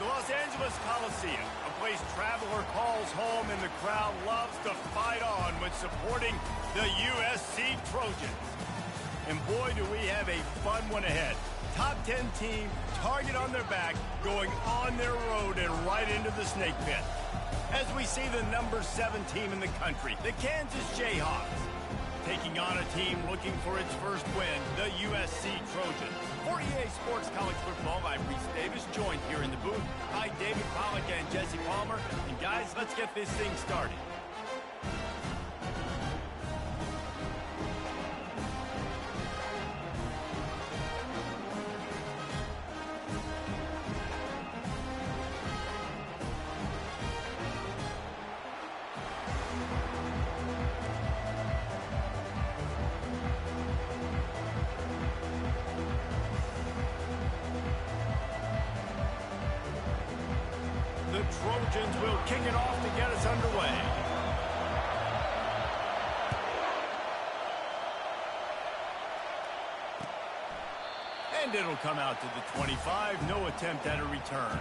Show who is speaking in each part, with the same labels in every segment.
Speaker 1: The Los Angeles Coliseum, a place traveler calls home and the crowd loves to fight on when supporting the USC Trojans. And boy, do we have a fun one ahead. Top 10 team, target on their back, going on their road and right into the snake pit. As we see the number 7 team in the country, the Kansas Jayhawks, taking on a team looking for its first win, the USC Trojans. For EA Sports College Football, I'm Reese Davis, joined here in the booth by David Pollack and Jesse Palmer. And guys, let's get this thing started. The Trojans will kick it off to get us underway. And it'll come out to the 25. No attempt at a return.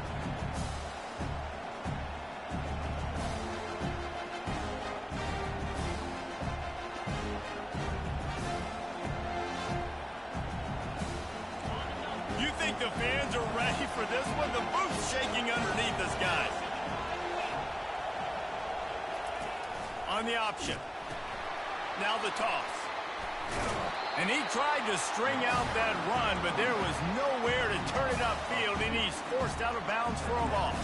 Speaker 1: You think the fans are ready for this one? The booth's shaking underneath us, guys. On the option. Now the toss. And he tried to string out that run, but there was nowhere to turn it upfield, and he's forced out of bounds for a loss.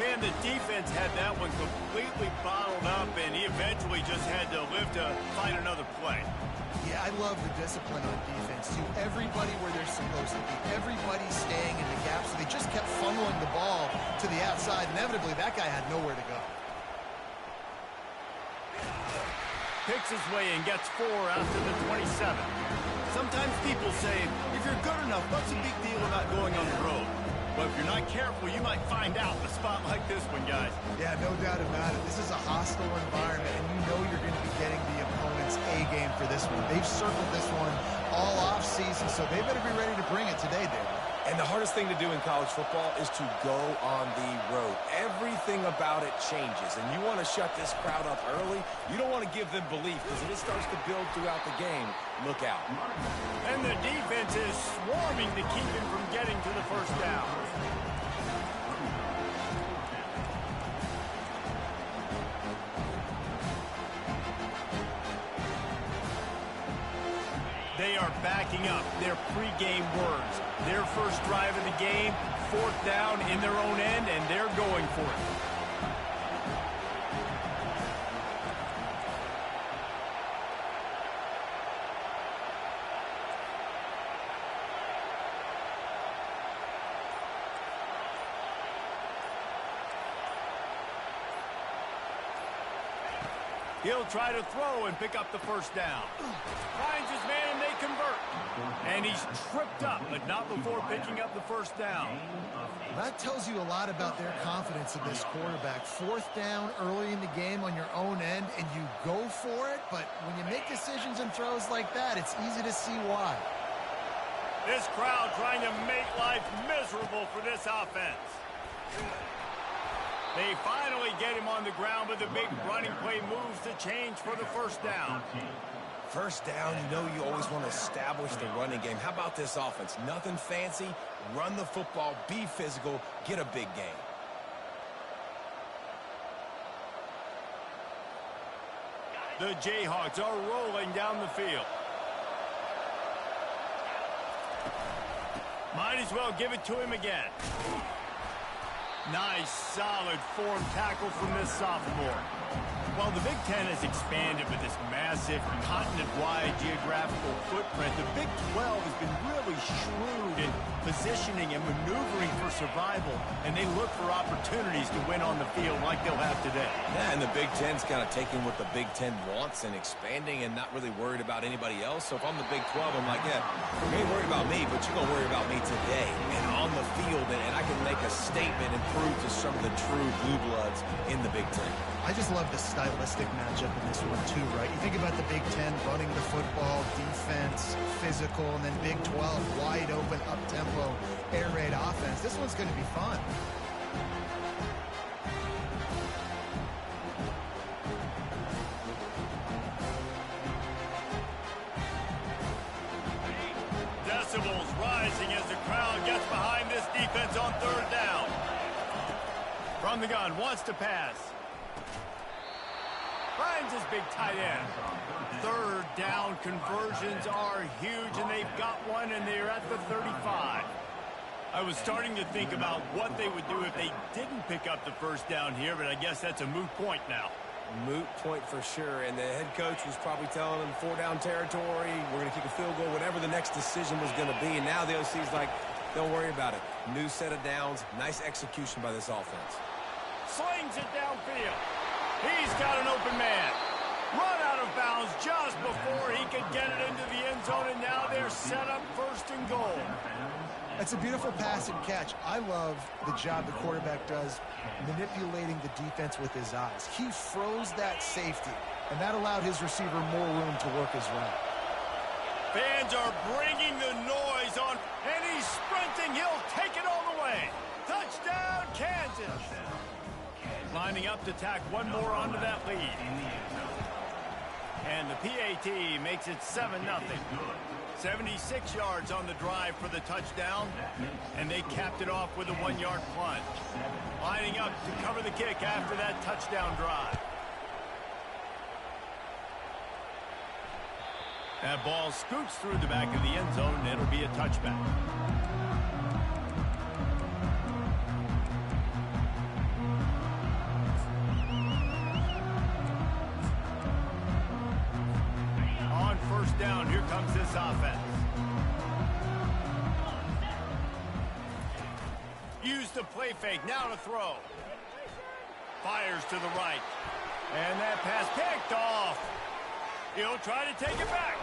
Speaker 1: Man, the defense had that one completely bottled up, and he eventually just had to live to find another play.
Speaker 2: Yeah, I love the discipline on defense, too. Everybody where they're supposed to be. Everybody staying in the gap, so they just kept funneling the ball to the outside. Inevitably, that guy had nowhere to go.
Speaker 1: Picks his way and gets 4 after the 27. Sometimes people say, if you're good enough, what's the big deal about going on the road? But if you're not careful, you might find out in a spot like this one, guys.
Speaker 2: Yeah, no doubt about it. This is a hostile environment, and you know you're going to be getting the opponent's A game for this one. They've circled this one all off season, so they better be ready to bring it today, David.
Speaker 3: And the hardest thing to do in college football is to go on the road. Everything about it changes, and you want to shut this crowd up early. You don't want to give them belief, because if it starts to build throughout the game, look out.
Speaker 1: And the defense is swarming to keep him from getting to the first down. They are backing up their pregame words. Their first drive of the game, 4th down in their own end, and they're going for it. He'll try to throw and pick up the first down. Finds his man and they convert. And he's tripped up, but not before picking up the first down.
Speaker 2: That tells you a lot about their confidence in this quarterback. 4th down early in the game on your own end, and you go for it. But when you make decisions and throws like that, it's easy to see why.
Speaker 1: This crowd trying to make life miserable for this offense. They finally get him on the ground, but the big running play moves to change for the first down.
Speaker 3: First down, you know you always want to establish the running game. How about this offense? Nothing fancy. Run the football, be physical, get a big gain.
Speaker 1: The Jayhawks are rolling down the field. Might as well give it to him again. Nice, solid form tackle from this sophomore. While the Big Ten has expanded with this massive, continent-wide geographical footprint, the Big 12 has been really shrewd in positioning and maneuvering for survival, and they look for opportunities to win on the field like they'll have today.
Speaker 3: Yeah, and the Big Ten's kind of taking what the Big Ten wants and expanding and not really worried about anybody else. So if I'm the Big 12, I'm like, yeah, you ain't worried about me, but you're going to worry about me today and on the field, and I can make a statement and prove to some of the true blue bloods in the Big Ten.
Speaker 2: I just love the stylistic matchup in this one, too, right? You think about the Big Ten running the football, defense, physical, and then Big 12 wide open, up-tempo Buffalo air raid offense. This one's going to be fun.
Speaker 1: Decibels rising as the crowd gets behind this defense on third down. From the gun, wants to pass. Finds his big tight end. Third down conversions are huge, and they've got one, and they're at the 35. I was starting to think about what they would do if they didn't pick up the first down here, but I guess that's a moot point now.
Speaker 3: Moot point for sure, and the head coach was probably telling them 4-down territory, we're going to kick a field goal, whatever the next decision was going to be, and now the OC's like, don't worry about it. New set of downs, nice execution by this offense.
Speaker 1: Slings it downfield. He's got an open man. Run out of bounds just before he could get it into the end zone, and now they're set up first and goal.
Speaker 2: That's a beautiful pass and catch. I love the job the quarterback does manipulating the defense with his eyes. He froze that safety, and that allowed his receiver more room to work his route.
Speaker 1: Fans are bringing the noise on, and he's sprinting. He'll take it all the way. Touchdown, Kansas. Lining up to tack one more onto that lead. And the PAT makes it 7-0. 76 yards on the drive for the touchdown, and they capped it off with a 1-yard plunge. Lining up to cover the kick after that touchdown drive. That ball scoots through the back of the end zone, and it'll be a touchback. On first down, here comes this offense. Use the play fake, now to throw. Fires to the right. And that pass picked off. He'll try to take it back.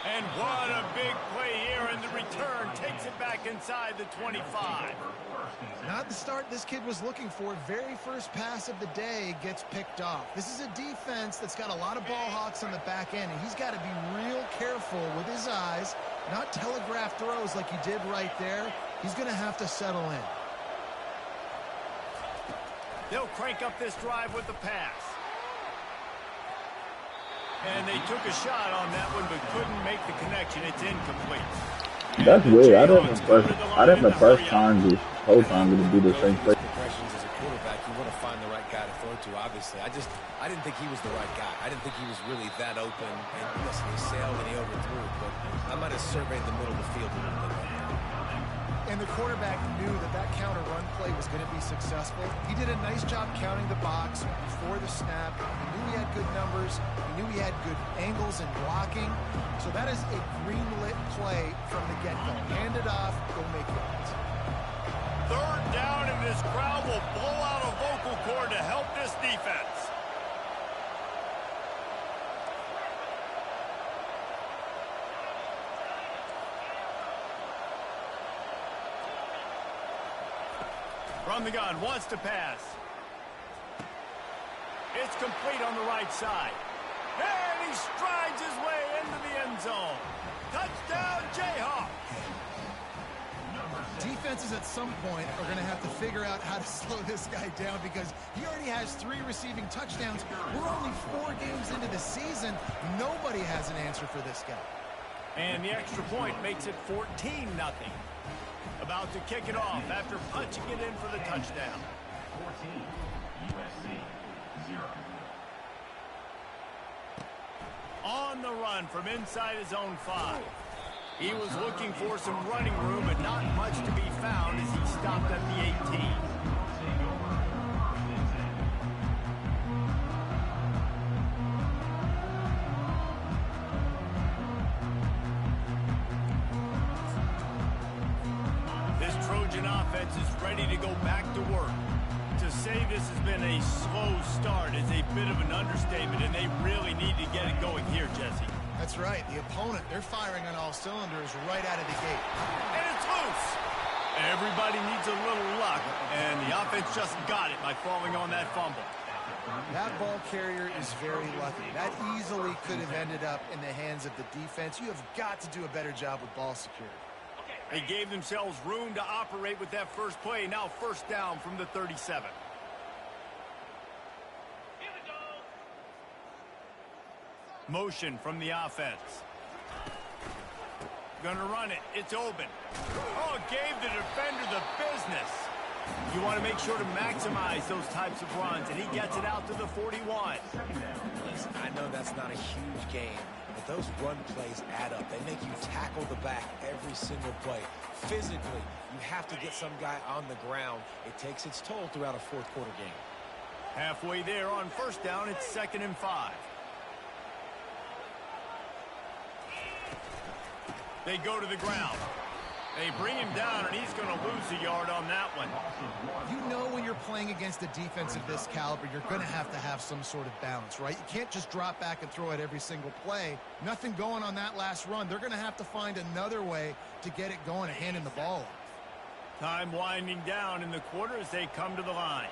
Speaker 1: And what a big play here, and the return takes it back inside the 25.
Speaker 2: Not the start this kid was looking for. Very first pass of the day gets picked off. This is a defense that's got a lot of ball hawks on the back end, and he's got to be real careful with his eyes, not telegraph throws like he did right there. He's going to have to settle in.
Speaker 1: They'll crank up this drive with the pass. And they took a shot on that one, but couldn't make the connection. It's incomplete.
Speaker 4: That's weird. I didn't the first time this whole time to do the same play.
Speaker 3: As a quarterback, you want to find the right guy to throw to, obviously. I didn't think he was the right guy. I didn't think he was really that open. And listen, he sailed and he overthrew it, but I might have surveyed the middle of the field a little bit.
Speaker 2: And the quarterback knew that that counter run play was going to be successful. He did a nice job counting the box before the snap. He knew he had good numbers. He knew he had good angles and blocking. So that is a green-lit play from the get-go. Hand it off, go make yards.
Speaker 1: Third down, and this crowd will blow out a vocal cord to help this defense. From the gun, wants to pass. It's complete on the right side. And he strides his way into the end zone. Touchdown, Jayhawks.
Speaker 2: Defenses at some point are going to have to figure out how to slow this guy down because he already has 3 receiving touchdowns. We're only 4 games into the season. Nobody has an answer for this guy.
Speaker 1: And the extra point makes it 14-0. About to kick it off after punching it in for the touchdown.
Speaker 5: 14, USC, 0.
Speaker 1: On the run from inside his own 5. He was looking for some running room, but not much to be found as he stopped at the 18. Offense is ready to go back to work. To say this has been a slow start is a bit of an understatement, and they really need to get it going here, Jesse.
Speaker 2: That's right. The opponent, they're firing on all cylinders right out of the gate.
Speaker 1: And it's loose. Everybody needs a little luck, and the offense just got it by falling on that fumble.
Speaker 2: That ball carrier is very lucky. That easily could have ended up in the hands of the defense. You have got to do a better job with ball security.
Speaker 1: They gave themselves room to operate with that first play. Now first down from the 37. Motion from the offense. Gonna run it. It's open. Oh, gave the defender the business. You want to make sure to maximize those types of runs, and he gets it out to the 41.
Speaker 3: Listen, I know that's not a huge game, but those run plays add up. They make you tackle the back every single play. Physically, you have to get some guy on the ground. It takes its toll throughout a fourth quarter game.
Speaker 1: Halfway there on first down, it's 2nd and 5. They go to the ground. They bring him down, and he's going to lose a yard on that one.
Speaker 2: You know when you're playing against a defense of this caliber, you're going to have some sort of balance, right? You can't just drop back and throw it every single play. Nothing going on that last run. They're going to have to find another way to get it going and handing the ball off.
Speaker 1: Time winding down in the quarter as they come to the line.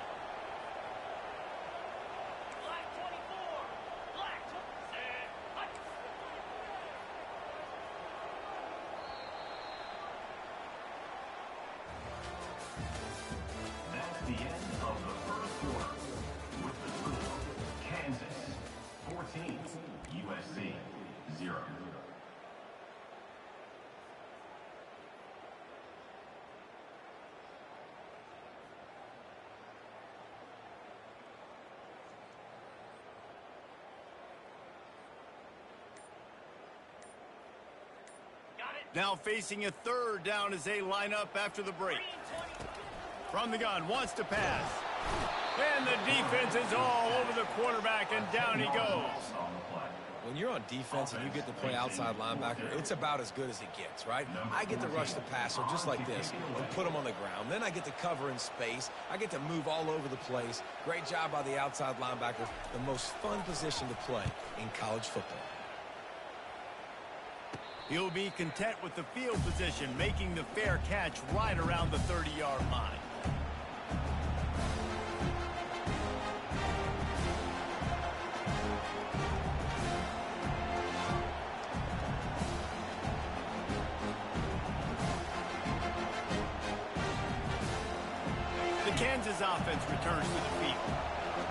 Speaker 5: That's the end of the first quarter. With the score, Kansas 14, USC 0.
Speaker 1: Now facing a third down as they line up after the break. From the gun, wants to pass. And the defense is all over the quarterback, and down he goes.
Speaker 3: When you're on defense and you get to play outside linebacker, it's about as good as it gets, right? I get to rush the passer just like this and put him on the ground. Then I get to cover in space. I get to move all over the place. Great job by the outside linebacker. The most fun position to play in college football.
Speaker 1: He'll be content with the field position, making the fair catch right around the 30-yard line. The Kansas offense returns to the field.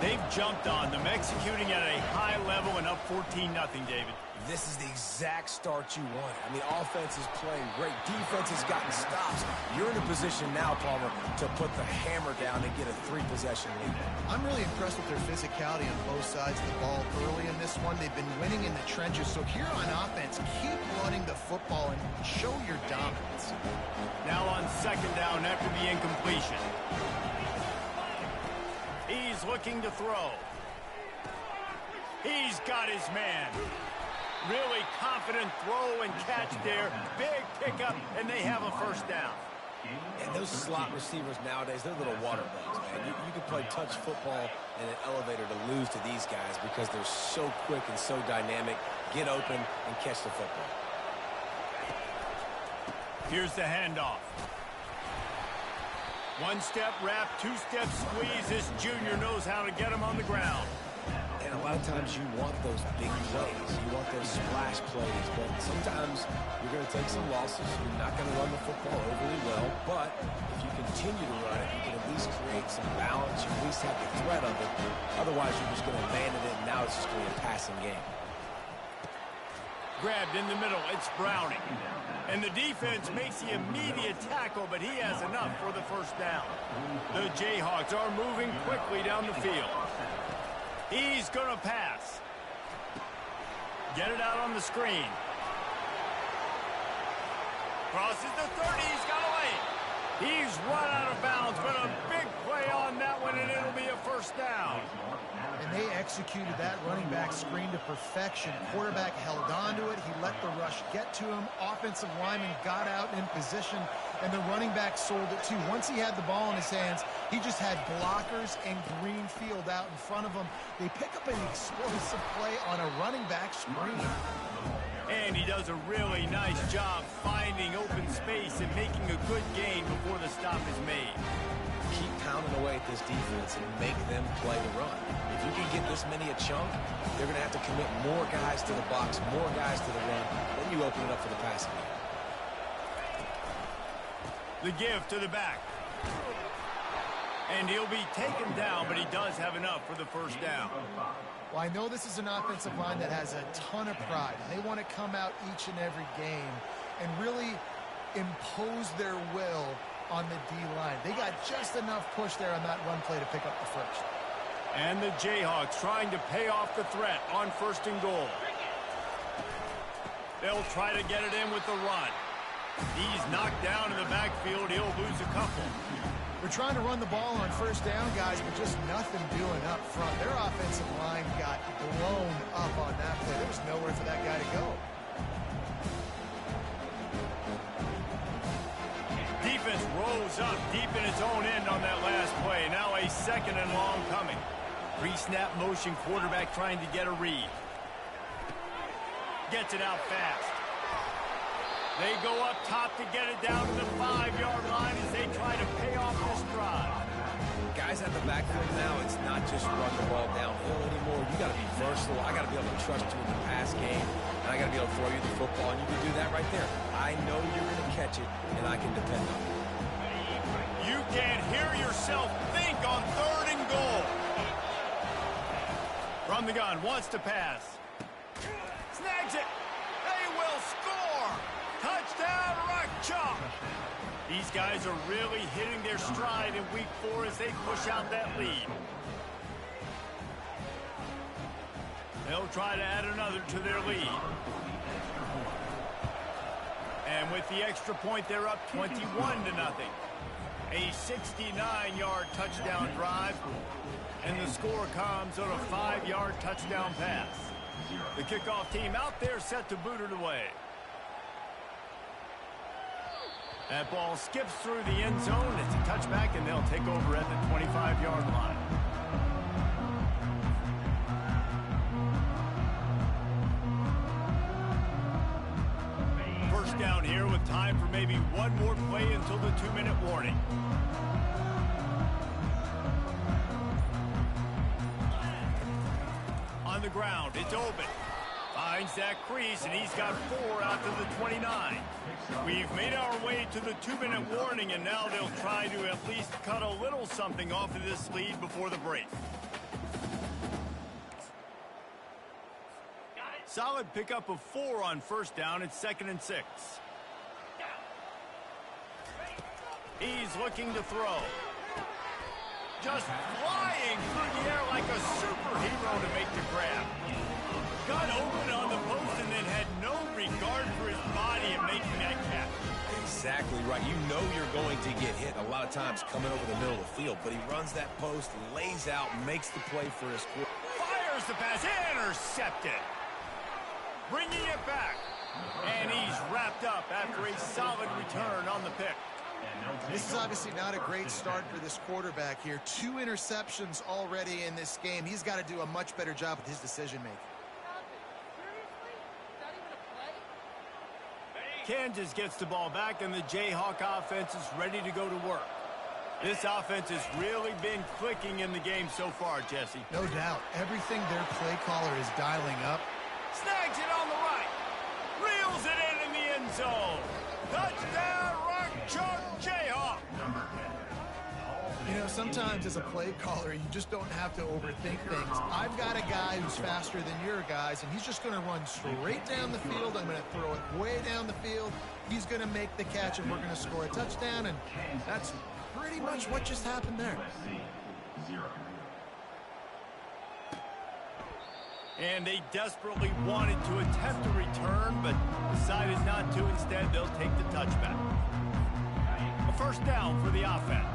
Speaker 1: They've jumped on them, executing at a high level and up 14-0, David.
Speaker 3: This is the exact start you want. I mean, offense is playing great. Defense has gotten stops. You're in a position now, Palmer, to put the hammer down and get a 3-possession lead.
Speaker 2: I'm really impressed with their physicality on both sides of the ball early in this one. They've been winning in the trenches. So here on offense, keep running the football and show your dominance.
Speaker 1: Now on 2nd down after the incompletion. He's looking to throw. He's got his man. Really confident throw and catch there. Big pickup, and they have a first down.
Speaker 3: And those slot receivers nowadays, they're little water bugs, man. You can play touch football in an elevator to lose to these guys because they're so quick and so dynamic. Get open and catch the football.
Speaker 1: Here's the handoff. One-step wrap, two-step squeeze. This junior knows how to get him on the ground.
Speaker 3: And a lot of times you want those big plays. You want those splash plays. But sometimes you're going to take some losses. You're not going to run the football overly well. But if you continue to run it, you can at least create some balance. You at least have the threat of it. Otherwise, you're just going to abandon it, and now it's just going to be a passing game.
Speaker 1: Grabbed in the middle. It's Browning. And the defense makes the immediate tackle, but he has enough for the first down. The Jayhawks are moving quickly down the field. He's going to pass. Get it out on the screen. Crosses the 30. He's got away. He's run out of bounds, but a big play on that one, and it'll be a first down.
Speaker 2: And they executed that running back screen to perfection. Quarterback held on to it. He let the rush get to him. Offensive lineman got out in position, and the running back sold it too. Once he had the ball in his hands, he just had blockers and green field out in front of him. They pick up an explosive play on a running back screen.
Speaker 1: And he does a really nice job finding open space and making a good gain before the stop is made.
Speaker 3: Keep pounding away at this defense and make them play the run. If you can get this many a chunk, they're going to have to commit more guys to the box, more guys to the run. Then you open it up for the passing game.
Speaker 1: The give to the back. And he'll be taken down, but he does have enough for the first down.
Speaker 2: Well, I know this is an offensive line that has a ton of pride. They want to come out each and every game and really impose their will on the D-line. They got just enough push there on that run play to pick up the first.
Speaker 1: And the Jayhawks trying to pay off the threat on 1st and goal. They'll try to get it in with the run. He's knocked down in the backfield. He'll lose a couple.
Speaker 2: We're trying to run the ball on 1st down, guys, but just nothing doing up front. Their offensive line got blown up on that play. There was nowhere for that guy to go.
Speaker 1: Defense rose up deep in its own end on that last play. Now a 2nd and long coming. Pre-snap motion, quarterback trying to get a read. Gets it out fast. They go up top to get it down to the 5-yard line as they try to pay off this drive.
Speaker 3: Guys at the backfield now, it's not just run the ball downhill anymore. You got to be versatile. I got to be able to trust you in the pass game, and I got to be able to throw you the football, and you can do that right there. I know you're going to catch it, and I can depend on it.
Speaker 1: You can't hear yourself think on 3rd and goal. From the gun, wants to pass. Snags it. They will score. Touchdown, Rock Chalk. These guys are really hitting their stride in week 4 as they push out that lead. They'll try to add another to their lead. And with the extra point, they're up 21-0. A 69-yard touchdown drive. And the score comes on a 5-yard touchdown pass. The kickoff team out there set to boot it away. That ball skips through the end zone. It's a touchback, and they'll take over at the 25-yard line. First down here with time for maybe one more play until the 2-minute warning. On the ground, it's open. Finds that crease, and he's got 4 out to the 29. We've made our way to the 2-minute warning, and now they'll try to at least cut a little something off of this lead before the break. Solid pickup of 4 on 1st down. It's 2nd and 6. He's looking to throw. Just flying through the air like a superhero to make the grab. Got open on the post and then had no regard for his body in making that catch.
Speaker 3: Exactly right. You know you're going to get hit a lot of times coming over the middle of the field, but he runs that post, lays out, makes the play for his score.
Speaker 1: Fires the pass, intercepted. Bringing it back. And he's wrapped up after a solid return on the pick.
Speaker 2: This is obviously not a great start for this quarterback here. 2 interceptions already in this game. He's got to do a much better job with his decision-making.
Speaker 1: Kansas gets the ball back, and the Jayhawk offense is ready to go to work. This offense has really been clicking in the game so far, Jesse.
Speaker 2: No doubt. Everything their play caller is dialing up.
Speaker 1: Snags it on the right. Reels it in the end zone. Touchdown, Rock Chalk Jayhawk.
Speaker 2: You know, sometimes as a play caller, you just don't have to overthink things. I've got a guy who's faster than your guys, and he's just going to run straight down the field. I'm going to throw it way down the field. He's going to make the catch, and we're going to score a touchdown, and that's pretty much what just happened there.
Speaker 1: And they desperately wanted to attempt a return, but decided not to. Instead, they'll take the touchback. A first down for the offense.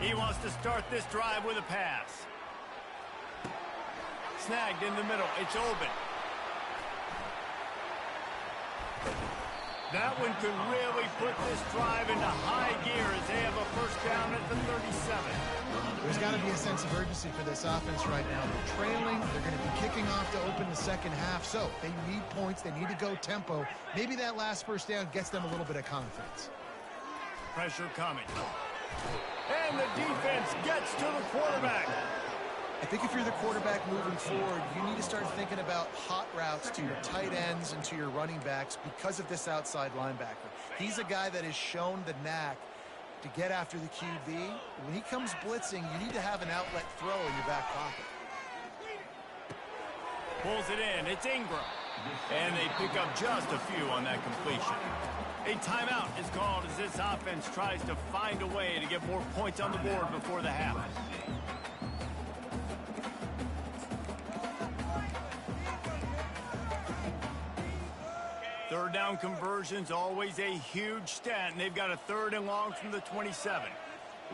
Speaker 1: He wants to start this drive with a pass. Snagged in the middle. It's open. That one could really put this drive into high gear as they have a first down at the 37.
Speaker 2: There's got to be a sense of urgency for this offense right now. They're trailing. They're going to be kicking off to open the second half. So they need points. They need to go tempo. Maybe that last first down gets them a little bit of confidence.
Speaker 1: Pressure coming. And the defense gets to the quarterback.
Speaker 2: I think if you're the quarterback moving forward, you need to start thinking about hot routes to your tight ends and to your running backs because of this outside linebacker. He's a guy that has shown the knack to get after the QB. When he comes blitzing, you need to have an outlet throw in your back pocket.
Speaker 1: Pulls it in. It's Ingram. And they pick up just a few on that completion. A timeout is called as this offense tries to find a way to get more points on the board before the half. Third down conversions, always a huge stat, and they've got a 3rd and long from the 27.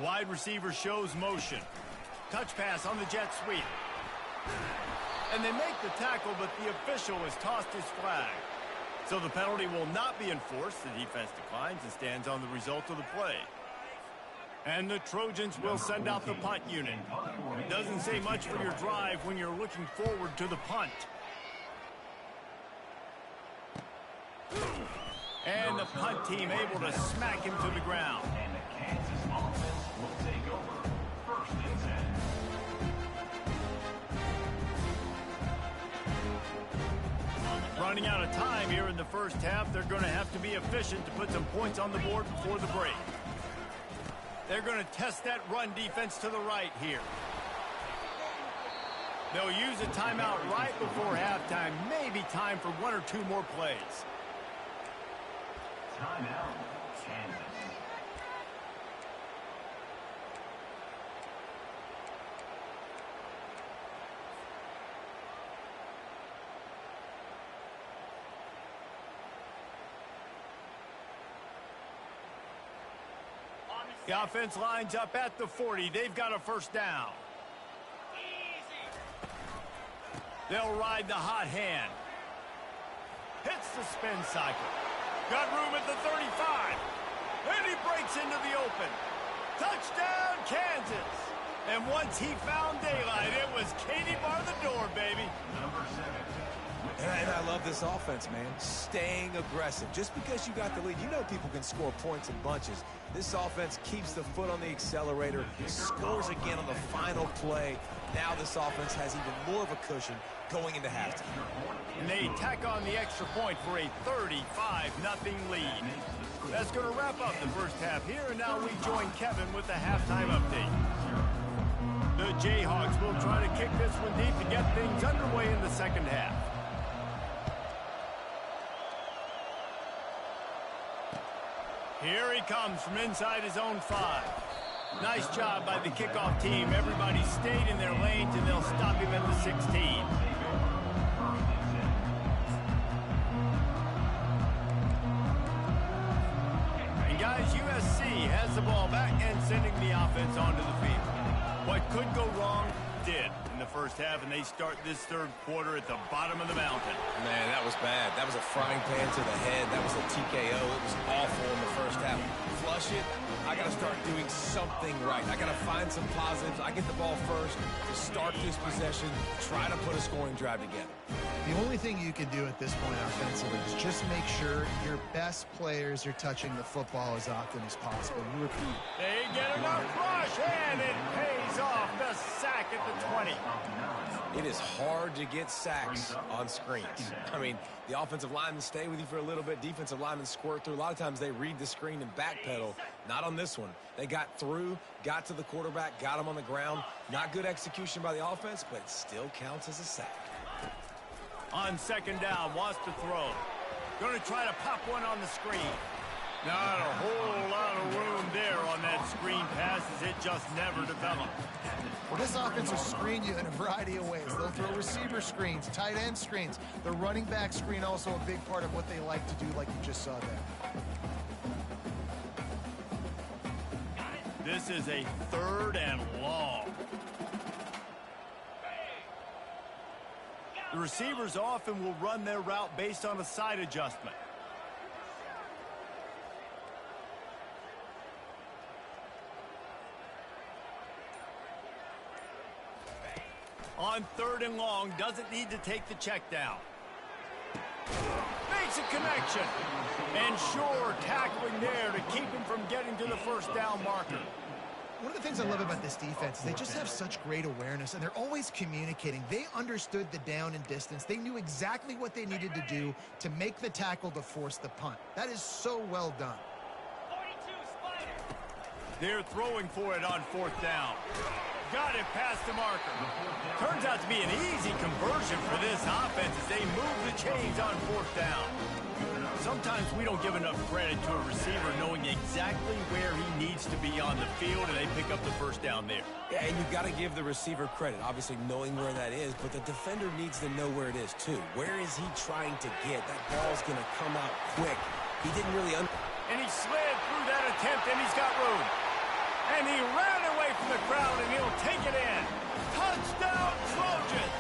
Speaker 1: Wide receiver shows motion. Touch pass on the jet sweep. And they make the tackle, but the official has tossed his flag. So the penalty will not be enforced. The defense declines and stands on the result of the play. And the Trojans will send out the punt unit. Doesn't say much for your drive when you're looking forward to the punt. And the punt team able to smack him to the ground.
Speaker 5: And the Kansas offense will take over. 1st and 10.
Speaker 1: Running out of time here in the first half, they're going to have to be efficient to put some points on the board before the break. They're going to test that run defense to the right here. They'll use a timeout right before halftime. Maybe time for 1 or 2 more plays.
Speaker 5: Timeout, Kansas.
Speaker 1: The offense lines up at the 40. They've got a 1st down. They'll ride the hot hand. Hits the spin cycle. Got room at the 35. And he breaks into the open. Touchdown, Kansas. And once he found daylight, it was Katie bar the door, baby.
Speaker 5: Number 7.
Speaker 3: And I love this offense, man. Staying aggressive. Just because you got the lead, you know people can score points in bunches. This offense keeps the foot on the accelerator, scores again on the final play. Now this offense has even more of a cushion going into halftime.
Speaker 1: And they tack on the extra point for a 35-0 lead. That's going to wrap up the first half here, and now we join Kevin with the halftime update. The Jayhawks will try to kick this one deep to get things underway in the second half. Here he comes from inside his own 5. Nice job by the kickoff team. Everybody stayed in their lanes, and they'll stop him at the 16. And guys, USC has the ball back and sending the offense onto the field. What could go wrong did in the first half, and they start this 3rd quarter at the bottom of the mountain.
Speaker 3: Man, that was bad. That was a frying pan to the head. That was a TKO. It was awful in the first half. Flush it. I got to start doing something right. I got to find some positives. I get the ball first to start this possession, try to put a scoring drive together.
Speaker 2: The only thing you can do at this point offensively is just make sure your best players are touching the football as often as possible. You repeat.
Speaker 1: They get enough rush, and it pays off. The sack at the 20.
Speaker 3: It is hard to get sacks on screens. I mean, the offensive linemen stay with you for a little bit. Defensive linemen squirt through. A lot of times they read the screen and backpedal. Not on this one. They got through, got to the quarterback, got him on the ground. Not good execution by the offense, but it still counts as a sack.
Speaker 1: On 2nd down, wants to throw. Going to try to pop one on the screen. Not a whole lot of room there on that screen pass as it just never developed.
Speaker 2: Well, this offense will screen you in a variety of ways. They'll throw receiver screens, tight end screens. The running back screen also a big part of what they like to do, like you just saw there.
Speaker 1: This is a 3rd and long. The receivers often will run their route based on a side adjustment. On 3rd and long, doesn't need to take the check down. Makes a connection. And sure, tackling there to keep him from getting to the 1st down marker.
Speaker 2: One of the things I love about this defense is they just have such great awareness, and they're always communicating. They understood the down and distance. They knew exactly what they needed to do to make the tackle to force the punt. That is so well done.
Speaker 1: They're throwing for it on 4th down. Got it past the marker. Turns out to be an easy conversion for this offense as they move the chains on 4th down. Sometimes we don't give enough credit to a receiver knowing exactly where he needs to be on the field, and they pick up the 1st down there.
Speaker 3: Yeah, and you've got to give the receiver credit, obviously knowing where that is, but the defender needs to know where it is too. Where is he trying to get? That ball's going to come out quick. He didn't really...
Speaker 1: And he slid through that attempt, and he's got room. And he ran away from the crowd, and he'll take it in. Touchdown, Trojans!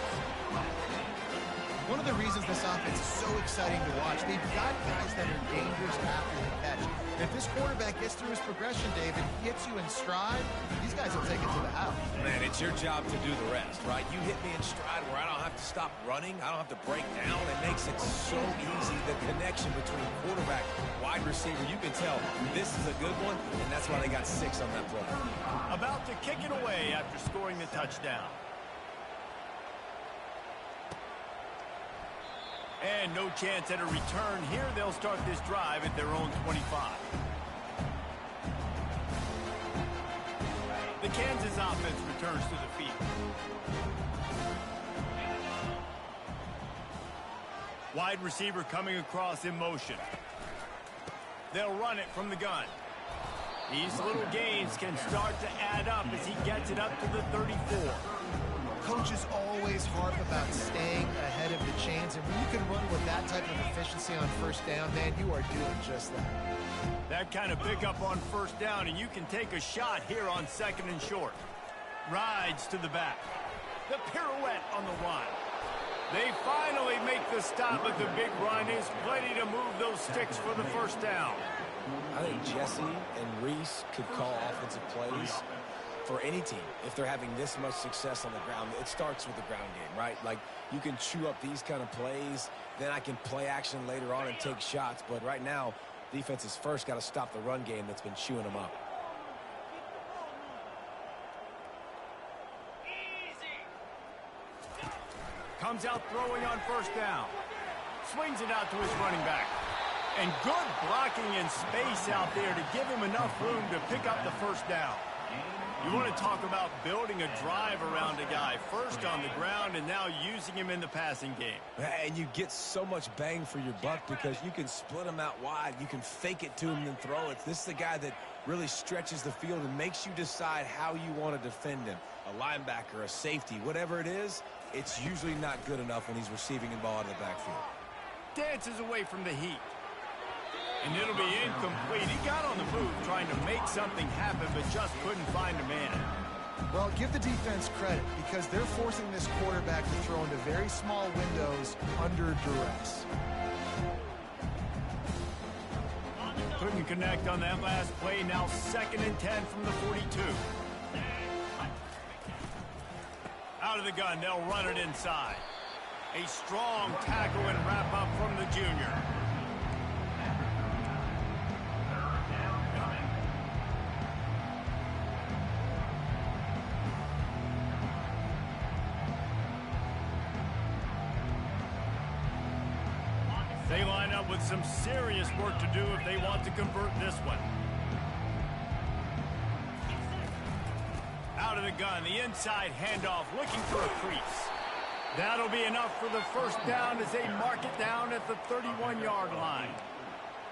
Speaker 2: One of the reasons this offense is so exciting to watch, they've got guys that are dangerous after the catch. And if this quarterback gets through his progression, David, gets you in stride, these guys will take it to the house.
Speaker 3: Man, it's your job to do the rest, right? You hit me in stride where I don't have to stop running. I don't have to break down. It makes it so easy. The connection between quarterback, wide receiver, you can tell this is a good one, and that's why they got 6 on that play.
Speaker 1: About to kick it away after scoring the touchdown. And no chance at a return here. They'll start this drive at their own 25. The Kansas offense returns to the field. Wide receiver coming across in motion. They'll run it from the gun. These little gains can start to add up as he gets it up to the 34.
Speaker 2: Coaches always harp about staying ahead of the chains, and when you can run with that type of efficiency on 1st down, man, you are doing just that.
Speaker 1: That kind of pickup on 1st down, and you can take a shot here on 2nd and short. Rides to the back. The pirouette on the run. They finally make the stop, but the big run is plenty to move those sticks for the 1st down.
Speaker 3: I think Jesse and Reese could call offensive plays for any team. If they're having this much success on the ground, it starts with the ground game, right? Like, you can chew up these kind of plays, then I can play action later on and take shots, but right now, defense has first got to stop the run game that's been chewing them up.
Speaker 1: Comes out throwing on 1st down. Swings it out to his running back. And good blocking in space out there to give him enough room to pick up the 1st down. You want to talk about building a drive around a guy, first on the ground and now using him in the passing game.
Speaker 3: And you get so much bang for your buck because you can split him out wide. You can fake it to him and throw it. This is the guy that really stretches the field and makes you decide how you want to defend him. A linebacker, a safety, whatever it is, it's usually not good enough when he's receiving the ball out of the backfield.
Speaker 1: Dances away from the heat. And it'll be incomplete. He got on the move trying to make something happen, but just couldn't find a man.
Speaker 2: Well, give the defense credit because they're forcing this quarterback to throw into very small windows under duress.
Speaker 1: Couldn't connect on that last play. Now 2nd and 10 from the 42. Out of the gun, they'll run it inside. A strong tackle and wrap up from the junior. They line up with some serious work to do if they want to convert this one. Out of the gun, the inside handoff, looking for a crease. That'll be enough for the 1st down as they mark it down at the 31-yard line.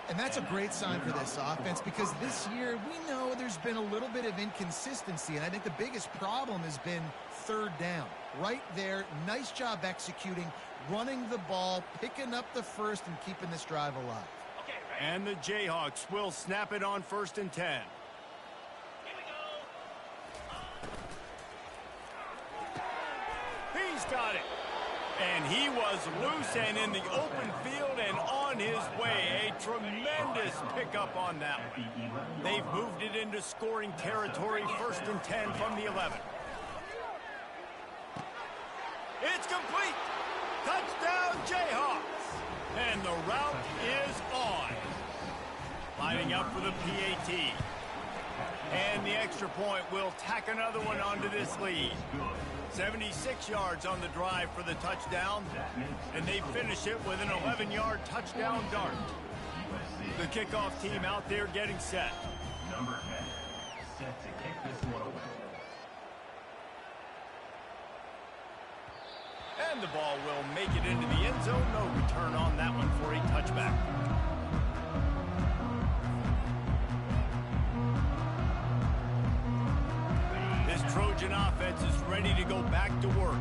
Speaker 2: And that's a great sign for this offense because this year we know there's been a little bit of inconsistency, and I think the biggest problem has been 3rd down. Right there, nice job executing, running the ball, picking up the 1st, and keeping this drive alive.
Speaker 1: And the Jayhawks will snap it on 1st and 10. He's got it. And he was loose and in the open field and on his way. A tremendous pickup on that one. They've moved it into scoring territory, 1st and 10 from the 11. It's complete. Touchdown, Jayhawks. And the route is on. Lining up for the PAT. And the extra point will tack another one onto this lead. 76 yards on the drive for the touchdown, and they finish it with an 11-yard touchdown dart. The kickoff team out there getting set.
Speaker 5: Number 10, set to kick this one away.
Speaker 1: And the ball will make it into the end zone. No return on that one for a touchback. This Trojan offense is ready to go back to work.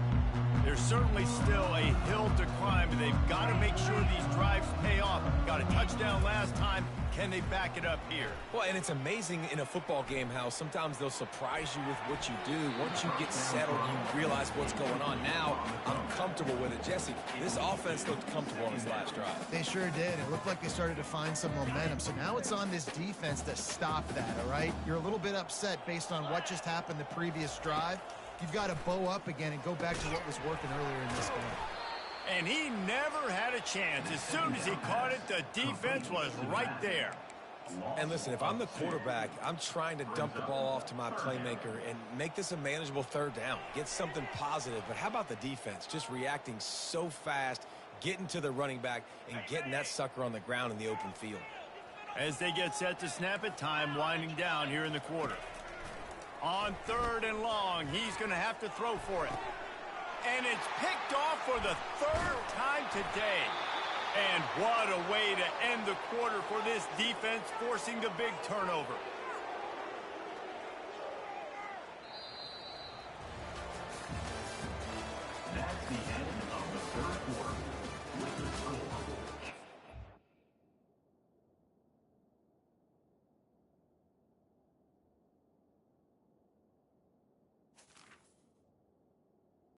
Speaker 1: There's certainly still a hill to climb, but they've got to make sure these drives pay off. Got a touchdown last time. Can they back it up here?
Speaker 3: Well, and it's amazing in a football game how sometimes they'll surprise you with what you do. Once you get settled, you realize what's going on. Now, I'm comfortable with it. Jesse, this offense looked comfortable on this last drive.
Speaker 2: They sure did. It looked like they started to find some momentum. So now it's on this defense to stop that, all right? You're a little bit upset based on what just happened the previous drive. You've got to bow up again and go back to what was working earlier in this game.
Speaker 1: And he never had a chance. As soon as he caught it, the defense was right there.
Speaker 3: And listen, if I'm the quarterback, I'm trying to dump the ball off to my playmaker and make this a manageable third down. Get something positive. But how about the defense? Just reacting so fast, getting to the running back, and getting that sucker on the ground in the open field.
Speaker 1: As they get set to snap it, time winding down here in the quarter. On 3rd and long, he's going to have to throw for it. And it's picked off for the 3rd time today. And what a way to end the quarter for this defense, forcing the big turnover.